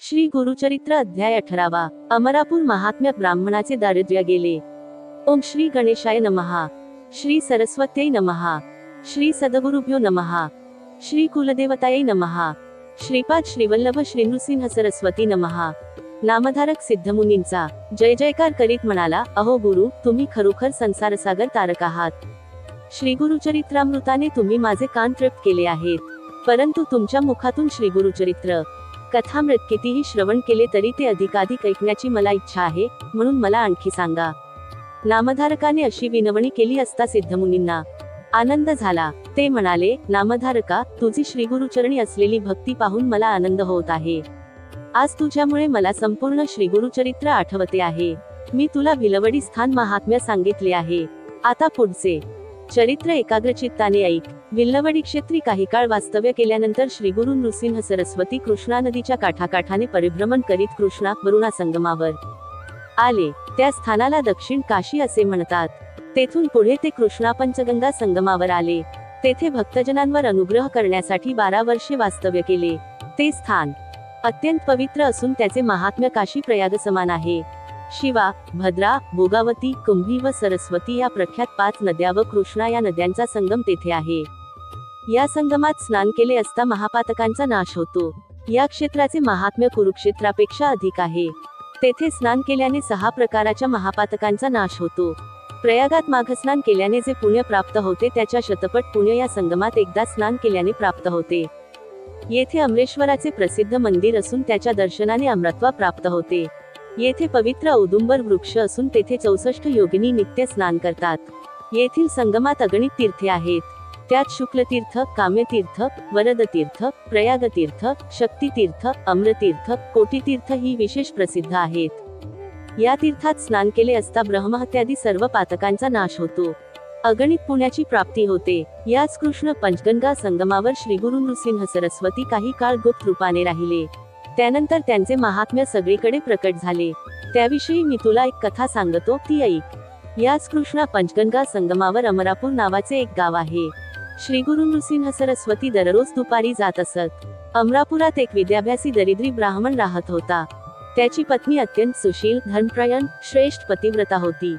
श्री गुरुचरित्र अध्याय 18. अमरापूर महात्म्य ब्राह्मणाचे दारिद्र्य गेले. ओम श्री गणेशाय नमः. श्री सरस्वत्यै नमः. श्री सद्गुरुभ्यो नमः. श्री कुलदेवतायै नमः. श्रीपाद श्रीवल्लभ श्री नृसिंह सरस्वती नमः. नामधारक सिद्धमुनींचा जय जयकार करीत म्हणाला, अहो गुरु, तुम्ही खरोखर संसारसागर तारक आहात. श्री गुरुचरित्रामृताने तुम्ही माझे कान तृप्त केले आहेत. परंतु तुमच्या मुखातून श्री गुरुचरित्र कथामृत कितीही श्रवण केले तरी ते अधिकाधिक ऐकण्याची मला इच्छा आहे, म्हणून मला आणखी सांगा. नामधारकाने अशी विनवणी केली असता सिद्धमुनींना आनंद झाला. ते म्हणाले, नामधारका, तुझी श्रीगुरुचरणी असलेली भक्ती पाहून मला आनंद होत आहे. आज तुझ्यामुळे मला संपूर्ण श्रीगुरुचरित्र आठवते आहे. मी तुला भिलवडी स्थान महात्म्य सांगितले आहे. आता पुढचे चरित्र एकाग्रचित्ताने ऐक. विल्लवडी क्षेत्री काही काळ वास्तव्य केल्यानंतर श्रीगुरु नृसिंह सरस्वती कृष्णा नदीच्या काठाकाठाने परिभ्रमण करीत कृष्णा वरुणा संगमावर आले. त्या स्थानाला दक्षिण काशी असे म्हणतात. तेथून पुढे ते कृष्णा पंचगंगा संगमावर आले. तेथे भक्तजनांवर अनुग्रह करण्यासाठी 12 वर्षे वास्तव्य केले. ते स्थान अत्यंत पवित्र असून त्याचे महात्म्य काशी प्रयाग समान आहे. शिवा, भद्रा, भोगावती, कुंभी व सरस्वती या प्रख्यात 5 नद्या व कृष्णा या नद्यांचा संगम तेथे आहे. या संगमात स्नान केले असता महापातकांचा नाश होतो. या क्षेत्राचे महात्म्य कुरुक्षेत्रापेक्षा अधिक आहे. तेथे स्नान केल्याने 6 प्रकाराच्या महापातकांचा नाश होतो. प्रयागात माघस्नान केल्याने जे पुण्य प्राप्त होते त्याच्या शतपट पुण्य या संगमात एकदा स्नान केल्याने प्राप्त होते. येथे अमरेश्वराचे प्रसिद्ध मंदिर असून त्याच्या दर्शनाने अमरत्व प्राप्त होते. येथे पवित्र औदुंबर वृक्ष असून तेथे 64 योगिनी नित्य स्नान करतात. येथील संगमात अगणित तीर्थे आहेत. त्यात शुक्लतीर्थ, काम्यतीर्थ, वरदतीर्थ, प्रयागतीर्थ, शक्तितीर्थ, अमृतीर्थ, कोटीतीर्थ ही विशेष प्रसिद्ध आहेत. या तीर्थात स्नान केले असता ब्रह्महत्यादी सर्व पातकांचा नाश होतो. अगणित पुण्याची प्राप्ती होते. याच कृष्ण पंचगंगा संगमावर श्रीगुरु नृसिंह सरस्वती काही काळ गुप्त रूपाने राहिले. त्यानंतर त्यांचे महात्म्य सगळीकडे प्रकट झाले. त्याविषयी मी तुला एक कथा सांगतो, ती ऐक. याच कृष्णा पंचगंगा संगमावर अमरापूर नावाचे एक गाव आहे. श्रीगुरु नृसिंह सरस्वती दररोज दुपारी जात असत. अमरापुरात एक विद्याभ्यासी दरिद्री ब्राह्मण राहत होता. त्याची पत्नी अत्यंत सुशील, धनप्रयण, श्रेष्ठ पतिव्रता होती.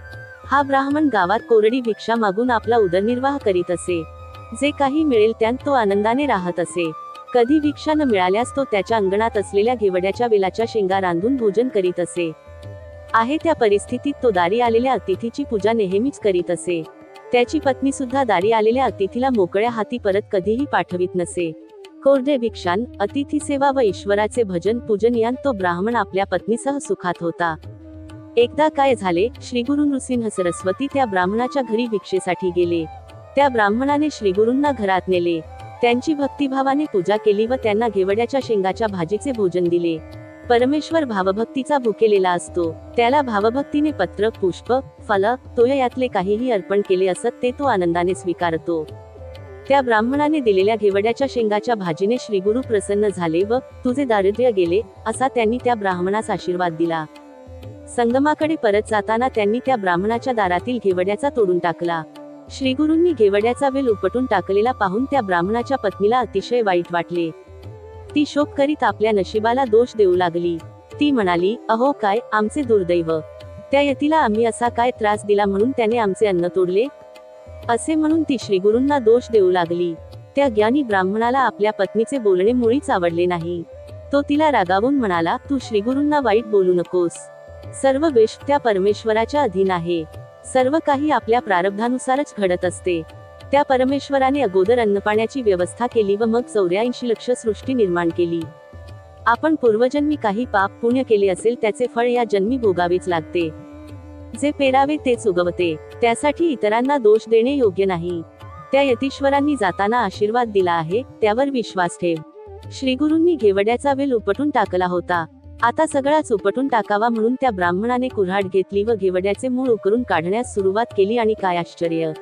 हा ब्राह्मण गावात कोरडी भिक्षा मागून आपला उदरनिर्वाह करीत असे. जे काही मिळेल त्यात तो आनंदाने राहत असे. कधी भिक्षा न मिळाल्यास तो त्याच्या अंगणात असलेल्या घेवड्याच्या वेलाच्या शेंगा रांधून भोजन करीत असे. आहे त्या परिस्थितीत तो दारी आलेल्या अतिथीची पूजा नेहमीच करीत असे. त्याची पत्नी सुद्धा दारी आलेल्या अतिथीला मोकळ्या हाती परत कधीही पाठवित नसे. कोरडे भिक्षान, अतिथी सेवा व ईश्वराचे भजन पूजन यात तो ब्राह्मण आपल्या पत्नीसह सुखात होता. एकदा काय झाले, श्रीगुरु नृसिंह सरस्वती त्या ब्राह्मणाच्या घरी भिक्षेसाठी गेले. त्या ब्राह्मणाने श्रीगुरूंना घरात नेले. त्यांची भक्तिभावाने पूजा केली व त्यांना घेवड्याच्या शेंगाच्या भाजीचे भोजन दिले. परमेश्वर भावभक्तीचा भुकेलेला असतो. त्याला भावभक्तीने पत्र, पुष्प, फल, तोय यातले काहीही अर्पण केले असत ते तो आनंदाने स्वीकारतो. त्या ब्राह्मणाने दिलेल्या घेवड्याच्या शेंगाच्या भाजीने श्रीगुरु प्रसन्न झाले व तुझे दारिद्र्य गेले असा त्यांनी त्या ब्राह्मणास आशीर्वाद दिला. संगमाकडे परत जाताना त्यांनी त्या ब्राह्मणाच्या दारातील घेवड्याचा तोडून टाकला. श्रीगुरूंनी घेवड्याचा वेल उपटून टाकलेला पाहून त्या ब्राह्मणाच्या पत्नीला अतिशय वाईट वाटले. ती शोक करीत आपल्या नशिबाला दोष देऊ लागली. ती म्हणाली, अहो काय, आमचे दुर्दैव. त्या यतीला आम्ही असा काय त्रास दिला म्हणून त्याने आमचे अन्न तोडले, असे म्हणून ती श्रीगुरूंना दोष देऊ लागली. त्या ज्ञानी ब्राह्मणाला आपल्या पत्नीचे बोलणे मुळीच आवडले नाही. तो तिला रागावून म्हणाला, तू श्रीगुरूंना वाईट बोलू नकोस. सर्व वेश त्या परमेश्वराच्या अधीन आहे. सर्व काही आपल्या प्रारब्धानुसारच घडत असते. त्या परमेश्वराने अगोदर अन्नपाण्याची व्यवस्था केली व मग 84 लक्ष सृष्टी निर्माण केली. आपण पूर्वजन्मी काही पाप पुण्य केले असेल त्याचे फळ या जन्मी भोगावेच लागते. जे पेरावे तेच उगवते. त्यासाठी इतरांना दोष देणे योग्य नाही. त्या यतीश्वरांनी जाताना आशीर्वाद दिला आहे, त्यावर विश्वास ठेव. श्रीगुरूंनी घेवड्याचा वेल उपटून टाकला होता. आता सगळाच उपटून टाकावा म्हणून त्या ब्राह्मणाने कुऱ्हाड घेतली व घेवड्याचे मूळ उकरून काढण्यास सुरुवात केली आणि काय आश्चर्य,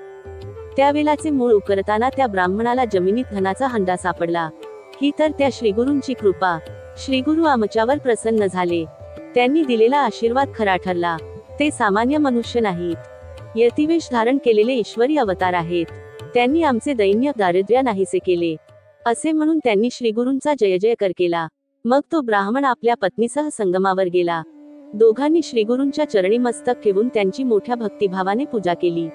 त्या वेलाचे मूळ उकरताना त्या ब्राह्मणाला जमिनीत धनाचा हंडा सापडला. ही तर त्या श्रीगुरूंची कृपा. श्रीगुरु आमच्यावर प्रसन्न झाले. त्यांनी दिलेला आशीर्वाद खरा ठरला. ते सामान्य मनुष्य नाहीत. यतिवेश धारण केलेले ईश्वरी अवतार आहेत. त्यांनी आमचे दैन्य दारिद्र्य नाहीसे केले, असे म्हणून त्यांनी श्रीगुरूंचा जय जयकार केला. मग तो ब्राह्मण आपल्या पत्नीसह संगमावर गेला. दोघांनी श्रीगुरूंच्या चरणी मस्तक ठेवून त्यांची मोठ्या भक्तिभावाने पूजा केली.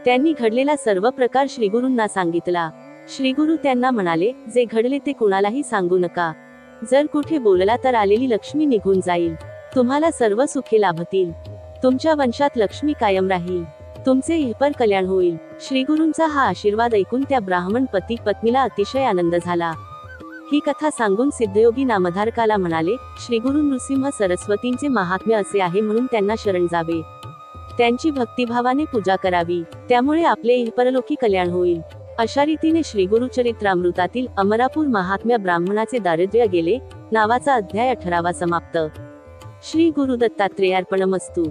त्यांनी घडलेला सर्व प्रकार श्रीगुरूंना सांगितला. श्रीगुरू त्यांना म्हणाले, जे घडले ते कुणालाही सांगू नका. जर कुठे बोलला तर आलेली लक्ष्मी निघून जाईल. तुम्हाला सर्व सुखे लाभतील. तुमच्या वंशात लक्ष्मी कायम राहील. तुमचे इहपर कल्याण होईल. श्रीगुरूंचा हा आशीर्वाद ऐकून त्या ब्राह्मण पती पत्नीला अतिशय आनंद झाला. ही कथा सांगून सिद्धयोगी नामधारकाला म्हणाले, श्रीगुरू नृसिंह सरस्वतींचे महात्म्य असे आहे म्हणून त्यांना शरण जावे. त्यांची भक्तिभावाने पूजा करावी. त्यामुळे आपले इहपरलोकी कल्याण होईल. अशा रीतीने श्रीगुरुचरित्रामृतातील अमरापूर महात्म्य ब्राह्मणाचे दारिद्र्य गेले नावाचा अध्याय 18 समाप्त. श्री गुरु दत्तात्रेयार्पणमस्तु.